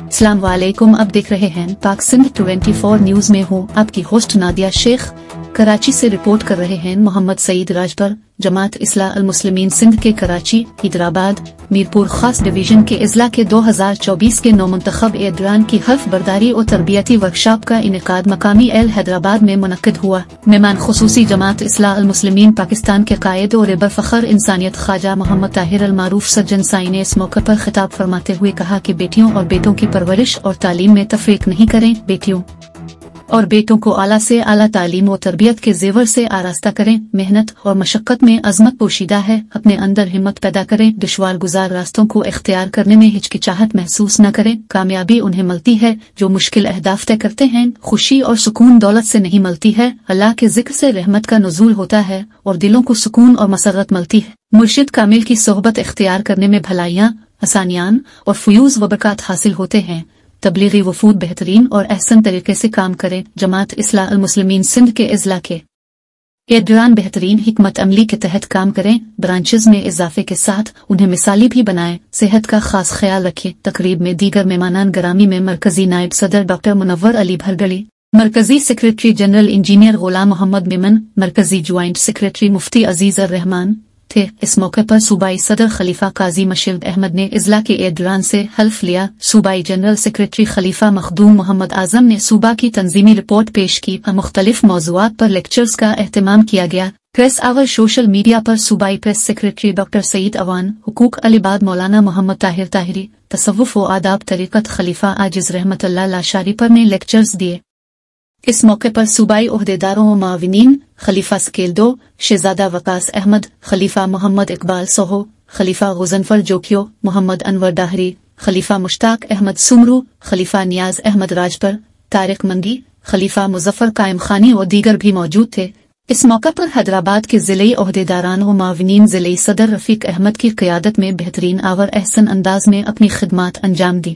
अस्सलाम वालेकुम। अब देख रहे हैं पाक सिंध 24 न्यूज में हूँ आपकी होस्ट नादिया शेख। कराची से रिपोर्ट कर रहे हैं मोहम्मद सईद राजपर। जमात इस्लाह अल मुस्लिमीन सिंध के कराची, हैदराबाद, मीरपुर खास डिवीजन के इजला के 2024 के नौमुंतखब एडरान की हल्फ बर्दारी और तरबियती वर्कशॉप का इनेकाद मकामी एल हैदराबाद में मुनक्किद हुआ। मेहमान खुसूसी जमात इस्लाह अल मुस्लिमीन पाकिस्तान के कायद और बरफखर इंसानियत ख्वाजा मोहम्मद ताहिर अल मारूफ सज्जन साई ने इस मौके पर खिताब फरमाते हुए कहा कि बेटियों और बेटों की परवरिश और तालीम में तफरीक नहीं करें। बेटियों और बेटों को आला से आला तालीम और तरबियत के जेवर से आरास्ता करें। मेहनत और मशक्कत में अजमत पोशीदा है। अपने अंदर हिम्मत पैदा करें। दुश्वार गुजार रास्तों को इख्तियार करने में हिचकिचाहट महसूस न करें। कामयाबी उन्हें मिलती है जो मुश्किल अहदाफ तय करते हैं। खुशी और सुकून दौलत से नहीं मिलती है। अल्लाह के जिक्र से रहमत का नुज़ूल होता है और दिलों को सुकून और मसरत मिलती है। मुर्शिद कामिल की सोहबत इख्तियार करने में भलाइयाँ, आसानियाँ और फयूज व बरक़ात हासिल होते हैं। तबलीगी वफूद बेहतरीन और अहसन तरीके से काम करें। जमात इस्लाह अल मुस्लिमीन सिंध के इजला के एडरान बेहतरीन हिकमत अमली के तहत काम करें। ब्रांचेज में इजाफे के साथ उन्हें मिसाली भी बनाएं। सेहत का खास ख्याल रखें। तकरीब में दीगर मेहमानान गरामी में मरकजी नायब सदर डॉक्टर मुनव्वर अली भरगड़ी, मरकजी सेक्रेटरी जनरल इंजीनियर गुलाम मोहम्मद मेमन, मरकजी ज्वाइंट सेक्रेटरी मुफ्ती अजीज अर रहमान थे। इस मौके पर सूबाई सदर खलीफा काजी मशीद अहमद ने इजला के एडरान से हल्फ लिया। सूबाई जनरल सेक्रेटरी खलीफा मखदूम मोहम्मद आजम ने सूबा की तंजीमी रिपोर्ट पेश की। मुख्तलिफ मौज़ूआत पर लेक्चर्स का एहतमाम किया गया। प्रेस आवर सोशल मीडिया पर सूबाई press secretary doctor Saeed Awan, हुकूक अलिबाद मौलाना मोहम्मद ताहिर ताहिरी, तसव्वुफ व आदाब तरीक़त खलीफा आजिज रहमतुल्लाह लाशारी पर ने लेक्चर्स दिए। इस मौके पर सूबाई ओहदेदारों व माविनीन खलीफा स्केल 2 शहजादा वकास अहमद, खलीफा मोहम्मद इकबाल सोहो, खलीफा गुजनफर जोकियो, मोहम्मद अनवर दाहरी, खलीफा मुश्ताक अहमद सुमरू, खलीफा नियाज अहमद राजपर, तारिक मंगी, खलीफा मुजफ्फर कायम खानी और दीगर भी मौजूद थे। इस मौके पर हैदराबाद के जिले ओहदेदारान व माविनीन जिले सदर रफीक अहमद की क़यादत में बेहतरीन आवर अहसन अंदाज में अपनी खिदमात अंजाम दी।